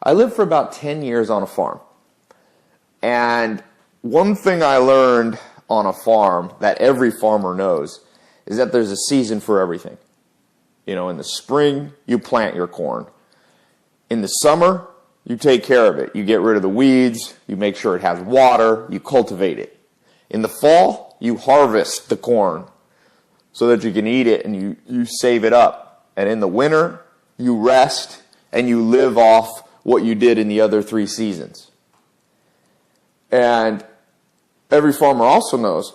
I lived for about 10 years on a farm. And one thing I learned on a farm that every farmer knows is that there's a season for everything. You know, in the spring, you plant your corn. In the summer, you take care of it. You get rid of the weeds, you make sure it has water, you cultivate it. In the fall, you harvest the corn so that you can eat it and you save it up. And in the winter, you rest and you live off what you did in the other 3 seasons. And every farmer also knows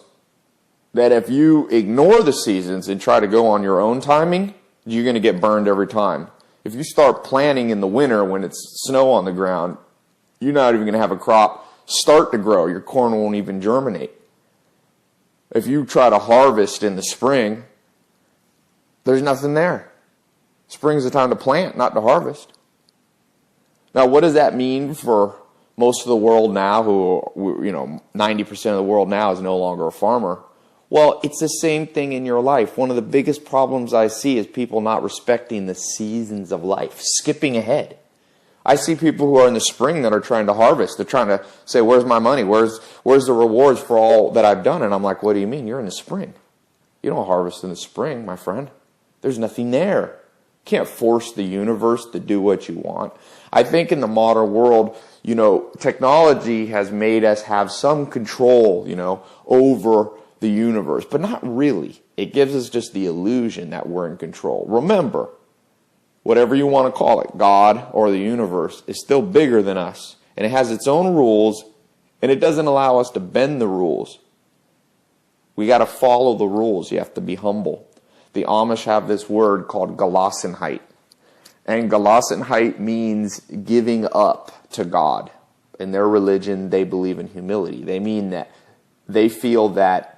that if you ignore the seasons and try to go on your own timing, you're going to get burned every time. If you start planting in the winter when it's snow on the ground, you're not even going to have a crop start to grow. Your corn won't even germinate. If you try to harvest in the spring, there's nothing there. Spring's the time to plant, not to harvest. Now, what does that mean for most of the world now who, 90% of the world now is no longer a farmer? Well, it's the same thing in your life. One of the biggest problems I see is people not respecting the seasons of life, skipping ahead. I see people who are in the spring that are trying to harvest. They're trying to say, where's my money? Where's the rewards for all that I've done? And I'm like, what do you mean? You're in the spring. You don't harvest in the spring, my friend. There's nothing there. You can't force the universe to do what you want. I think in the modern world, technology has made us have some control, over the universe, but not really. It gives us just the illusion that we're in control. Remember, whatever you want to call it, God or the universe, is still bigger than us. And it has its own rules, and it doesn't allow us to bend the rules. We got to follow the rules. You have to be humble. The Amish have this word called Gelassenheit. And Gelassenheit means giving up to God. In their religion, they believe in humility. They mean that they feel that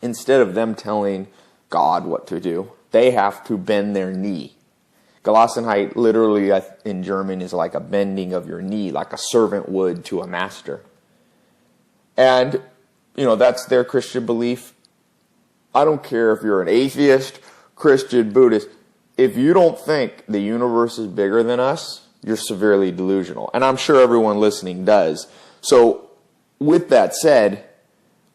instead of them telling God what to do, they have to bend their knee. Gelassenheit literally in German is like a bending of your knee, like a servant would to a master. And, that's their Christian belief. I don't care if you're an atheist, Christian, Buddhist. If you don't think the universe is bigger than us, you're severely delusional. And I'm sure everyone listening does. So, with that said,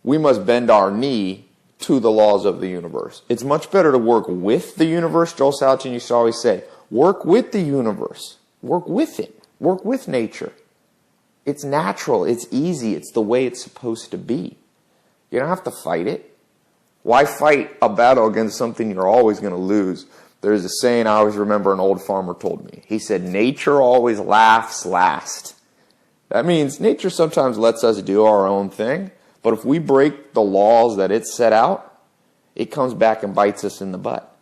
we must bend our knee to the laws of the universe. It's much better to work with the universe. Joel Salatin used to always say, work with the universe. Work with it. Work with nature. It's natural. It's easy. It's the way it's supposed to be. You don't have to fight it. Why fight a battle against something you're always going to lose? There's a saying I always remember an old farmer told me. He said, nature always laughs last. That means nature sometimes lets us do our own thing, but if we break the laws that it set out, it comes back and bites us in the butt.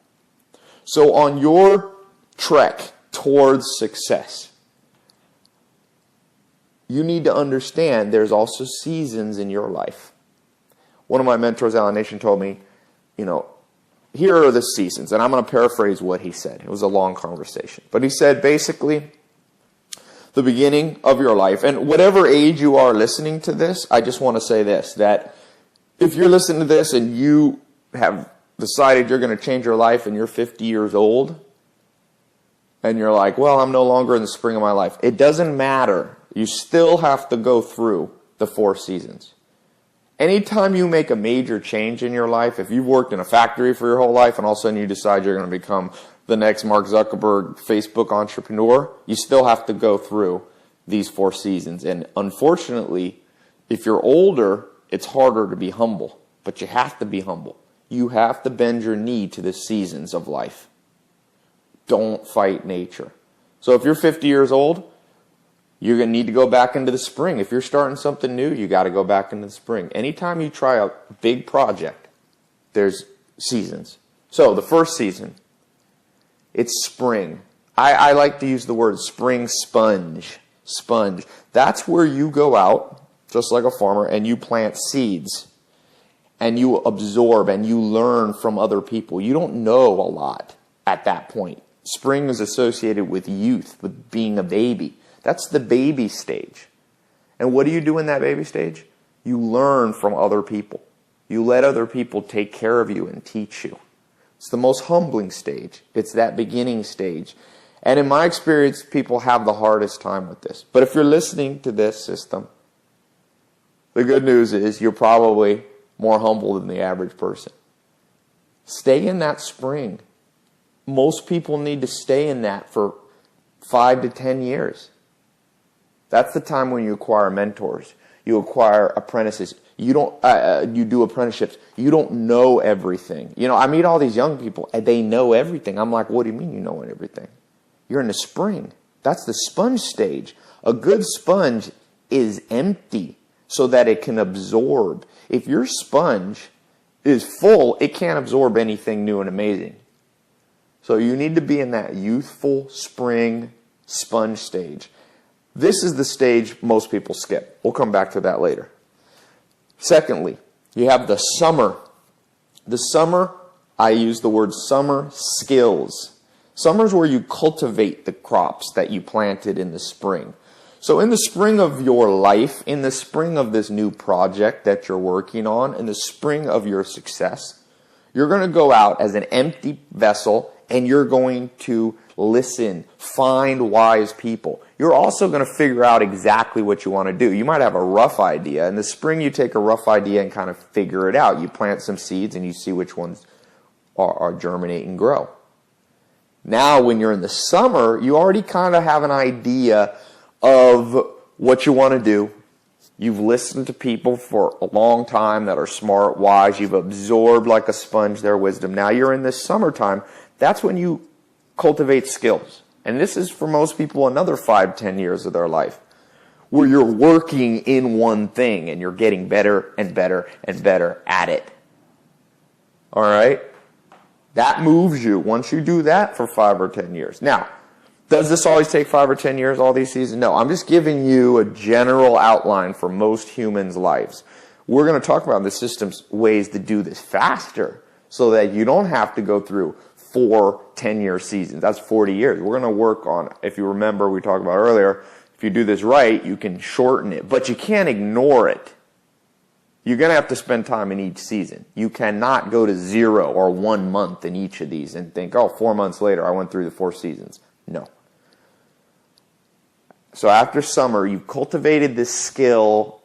So on your trek towards success, you need to understand there's also seasons in your life. One of my mentors, Alan Nation, told me, here are the seasons. And I'm going to paraphrase what he said. It was a long conversation. But he said, basically, the beginning of your life. And whatever age you are listening to this, I just want to say this, that if you're listening to this and you have decided you're going to change your life and you're 50 years old, and you're like, well, I'm no longer in the spring of my life. It doesn't matter. You still have to go through the 4 seasons. Anytime you make a major change in your life, if you've worked in a factory for your whole life and all of a sudden you decide you're going to become the next Mark Zuckerberg Facebook entrepreneur, you still have to go through these 4 seasons. And unfortunately, if you're older, it's harder to be humble. But you have to be humble. You have to bend your knee to the seasons of life. Don't fight nature. So if you're 50 years old, you're going to need to go back into the spring. If you're starting something new, you got to go back into the spring. Anytime you try a big project, there's seasons. So the first season, it's spring. I like to use the word spring sponge. Sponge. That's where you go out, just like a farmer, and you plant seeds. And you absorb and you learn from other people. You don't know a lot at that point. Spring is associated with youth, with being a baby. That's the baby stage. And what do you do in that baby stage? You learn from other people. You let other people take care of you and teach you. It's the most humbling stage. It's that beginning stage. And in my experience, people have the hardest time with this. But if you're listening to this system, the good news is you're probably more humble than the average person. Stay in that spring. Most people need to stay in that for 5 to 10 years. That's the time when you acquire mentors. You acquire apprentices. You do apprenticeships. You don't know everything. I meet all these young people and they know everything. I'm like, what do you mean you know everything? You're in the spring. That's the sponge stage. A good sponge is empty so that it can absorb. If your sponge is full, it can't absorb anything new and amazing. So you need to be in that youthful spring sponge stage. This is the stage most people skip. We'll come back to that later. Secondly, you have the summer. The summer, I use the word summer skills. Summer is where you cultivate the crops that you planted in the spring. So in the spring of your life, in the spring of this new project that you're working on, in the spring of your success, you're going to go out as an empty vessel and you're going to listen, find wise people. You're also going to figure out exactly what you want to do. You might have a rough idea. In the spring, you take a rough idea and kind of figure it out. You plant some seeds and you see which ones are germinate and grow. Now, when you're in the summer, you already kind of have an idea of what you want to do. You've listened to people for a long time that are smart, wise. You've absorbed like a sponge their wisdom. Now you're in this summertime. That's when you cultivate skills. And this is for most people another 5-10 years of their life where you're working in one thing and you're getting better and better and better at it. All right? That moves you once you do that for 5 or 10 years. Now, does this always take 5 or 10 years, all these seasons? No, I'm just giving you a general outline for most humans' lives. We're going to talk about the system's ways to do this faster so that you don't have to go through 4 10-year seasons. That's 40 years. We're going to work on, if you remember we talked about earlier, if you do this right, you can shorten it, but you can't ignore it. You're going to have to spend time in each season. You cannot go to 0 or 1 month in each of these and think, 4 months later I went through the 4 seasons. No. So after summer, you've cultivated this skill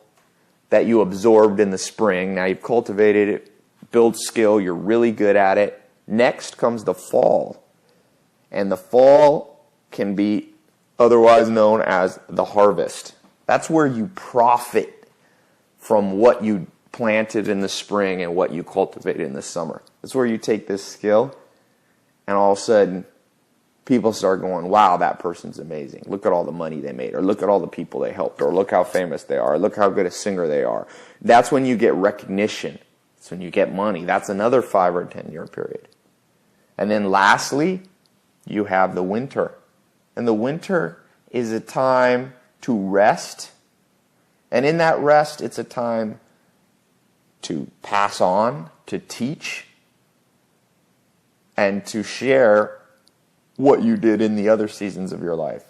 that you absorbed in the spring. Now you've cultivated it, build skill, you're really good at it. Next comes the fall. And the fall can be otherwise known as the harvest. That's where you profit from what you planted in the spring and what you cultivated in the summer. That's where you take this skill and all of a sudden people start going, wow, that person's amazing. Look at all the money they made, or look at all the people they helped, or look how famous they are, or look how good a singer they are. That's when you get recognition. That's when you get money. That's another 5 or 10 year period. And then lastly, you have the winter. And the winter is a time to rest. And in that rest, it's a time to pass on, to teach, and to share what you did in the other seasons of your life.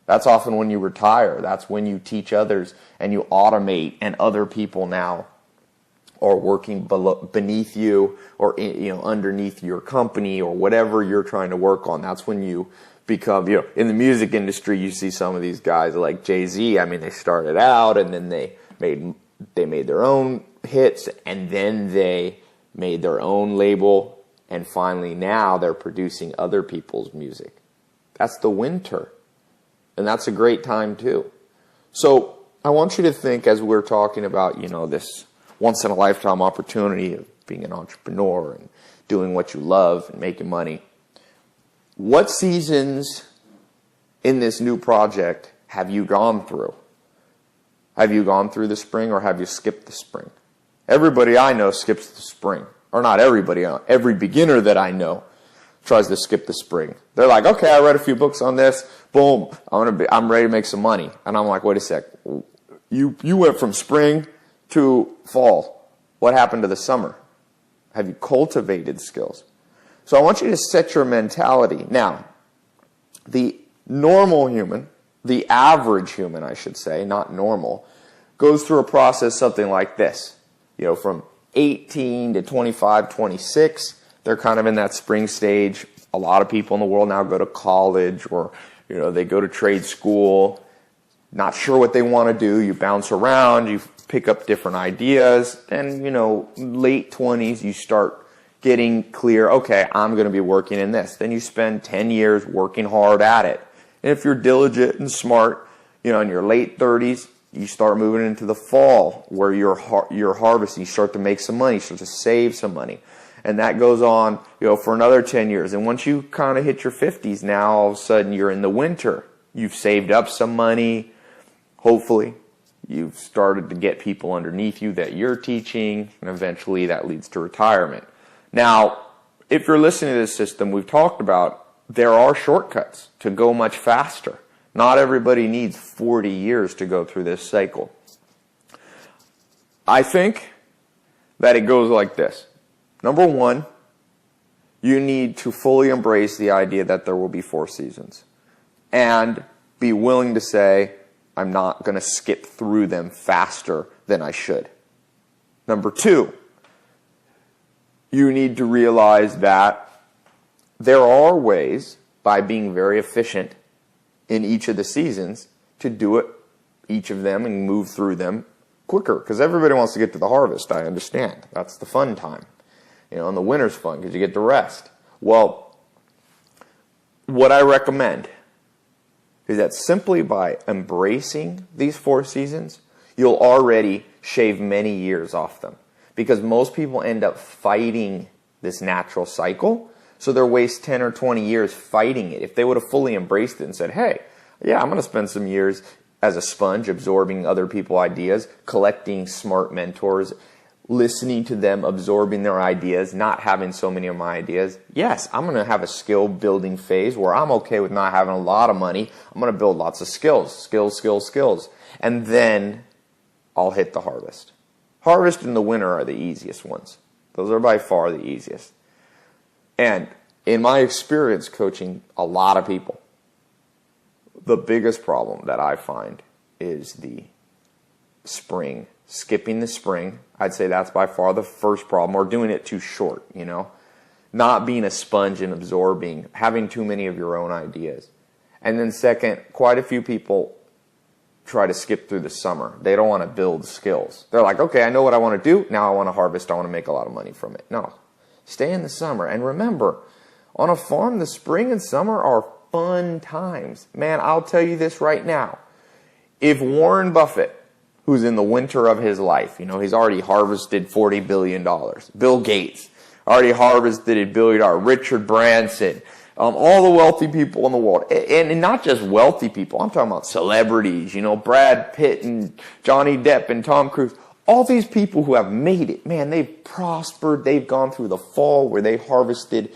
That's often when you retire. That's when you teach others and you automate, and other people now are working beneath you or underneath your company or whatever you're trying to work on. That's when you become, in the music industry, you see some of these guys like Jay-Z. I mean, they started out and then they made their own hits, and then they made their own label, and finally now they're producing other people's music. That's the winter. And that's a great time too. So I want you to think, as we're talking about, this once-in-a-lifetime opportunity of being an entrepreneur and doing what you love and making money. What seasons in this new project have you gone through? Have you gone through the spring, or have you skipped the spring? Everybody I know skips the spring. Or not everybody. Every beginner that I know tries to skip the spring. They're like, okay, I read a few books on this. Boom, I'm ready to make some money. And I'm like, wait a sec. You went from spring to fall. What happened to the summer? Have you cultivated skills? So I want you to set your mentality. Now, the normal human, the average human, I should say, not normal, goes through a process something like this. From 18 to 25, 26, they're kind of in that spring stage. A lot of people in the world now go to college, or they go to trade school, not sure what they want to do. You bounce around, you pick up different ideas, and late 20s you start getting clear, okay, I'm going to be working in this. Then you spend 10 years working hard at it. And if you're diligent and smart, in your late 30s, you start moving into the fall where you're harvesting, you start to make some money, you start to save some money. And that goes on, for another 10 years. And once you kind of hit your 50s, now all of a sudden you're in the winter. You've saved up some money. Hopefully, you've started to get people underneath you that you're teaching, and eventually that leads to retirement. Now, if you're listening to this system we've talked about, there are shortcuts to go much faster. Not everybody needs 40 years to go through this cycle. I think that it goes like this. Number one, you need to fully embrace the idea that there will be 4 seasons and be willing to say, I'm not going to skip through them faster than I should. Number 2, you need to realize that there are ways, by being very efficient in each of the seasons, to do it, each of them, and move through them quicker. Because everybody wants to get to the harvest, I understand. That's the fun time. And the winter's fun because you get to rest. Well, what I recommend is that simply by embracing these 4 seasons, you'll already shave many years off them. Because most people end up fighting this natural cycle, so they'll waste 10 or 20 years fighting it. If they would have fully embraced it and said, hey, yeah, I'm going to spend some years as a sponge absorbing other people's ideas, collecting smart mentors, listening to them, absorbing their ideas, not having so many of my ideas. Yes, I'm going to have a skill building phase where I'm okay with not having a lot of money. I'm going to build lots of skills. And then I'll hit the harvest. Harvest and the winter are the easiest ones. Those are by far the easiest. And in my experience coaching a lot of people, the biggest problem that I find is the spring. Skipping the spring. I'd say that's by far the first problem, or doing it too short, Not being a sponge and absorbing, having too many of your own ideas. And then second, quite a few people try to skip through the summer. They don't want to build skills. They're like, okay, I know what I want to do. Now I want to harvest. I want to make a lot of money from it. No. Stay in the summer. And remember, on a farm, the spring and summer are fun times. Man, I'll tell you this right now. If Warren Buffett, who's in the winter of his life, he's already harvested $40 billion. Bill Gates already harvested $1 billion. Richard Branson, all the wealthy people in the world. And not just wealthy people. I'm talking about celebrities, Brad Pitt and Johnny Depp and Tom Cruise. All these people who have made it, man, they've prospered. They've gone through the fall where they harvested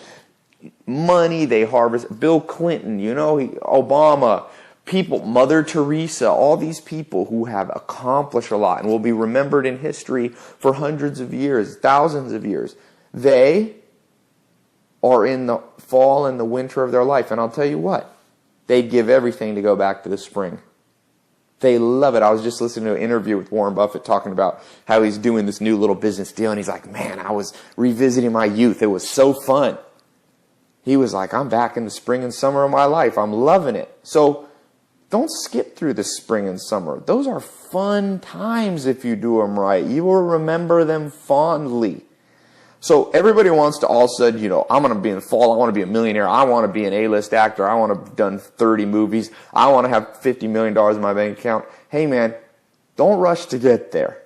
money. They harvested Bill Clinton, Obama, people, Mother Teresa, all these people who have accomplished a lot and will be remembered in history for hundreds of years, thousands of years. They are in the fall and the winter of their life. And I'll tell you what, they'd give everything to go back to the spring. They love it. I was just listening to an interview with Warren Buffett talking about how he's doing this new little business deal. And he's like, man, I was revisiting my youth. It was so fun. He was like, I'm back in the spring and summer of my life. I'm loving it. So don't skip through the spring and summer. Those are fun times if you do them right. You will remember them fondly. So everybody wants to all said, I'm going to be in the fall. I want to be a millionaire. I want to be an A-list actor. I want to have done 30 movies. I want to have $50 million in my bank account. Hey, man, don't rush to get there.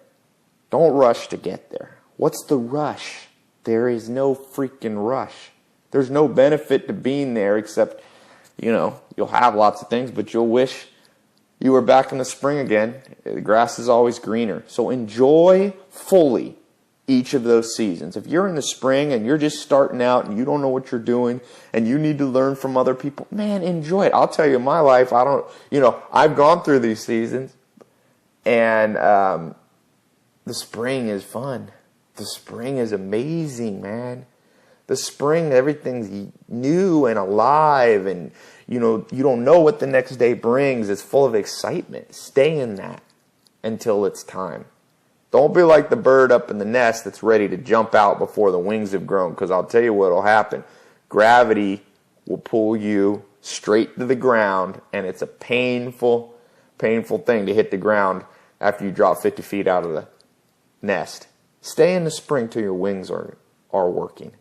Don't rush to get there. What's the rush? There is no freaking rush. There's no benefit to being there except, you'll have lots of things, but you'll wish you were back in the spring again. The grass is always greener. So enjoy fully each of those seasons. If you're in the spring and you're just starting out and you don't know what you're doing and you need to learn from other people, man, enjoy it. I'll tell you, in my life, I've gone through these seasons, and the spring is fun. The spring is amazing, man. The spring, everything's new and alive, and you don't know what the next day brings. It's full of excitement. Stay in that until it's time. Don't be like the bird up in the nest that's ready to jump out before the wings have grown, because I'll tell you what will happen. Gravity will pull you straight to the ground, and it's a painful thing to hit the ground after you drop 50 feet out of the nest. Stay in the spring till your wings are working.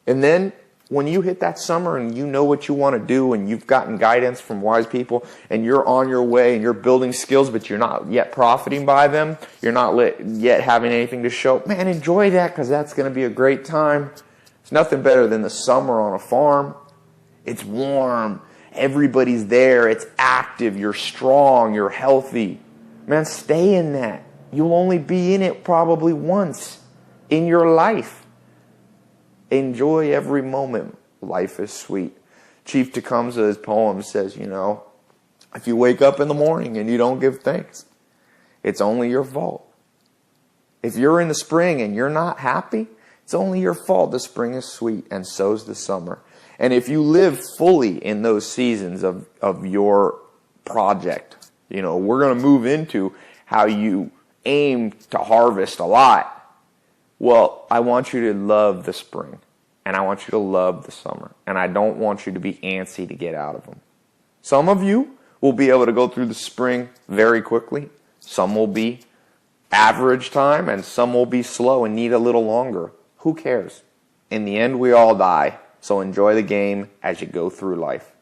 And then when you hit that summer and you know what you want to do and you've gotten guidance from wise people and you're on your way and you're building skills but you're not yet profiting by them, you're not yet having anything to show, man, enjoy that, because that's going to be a great time. It's nothing better than the summer on a farm. It's warm. Everybody's there. It's active. You're strong. You're healthy. Man, stay in that. You'll only be in it probably once in your life. Enjoy every moment. Life is sweet. Chief Tecumseh's poem says, if you wake up in the morning and you don't give thanks, it's only your fault. If you're in the spring and you're not happy, it's only your fault. The spring is sweet, and so's the summer. And if you live fully in those seasons of your project, we're going to move into how you aim to harvest a lot. Well, I want you to love the spring, and I want you to love the summer, and I don't want you to be antsy to get out of them. Some of you will be able to go through the spring very quickly. Some will be average time, and some will be slow and need a little longer. Who cares? In the end, we all die. So enjoy the game as you go through life.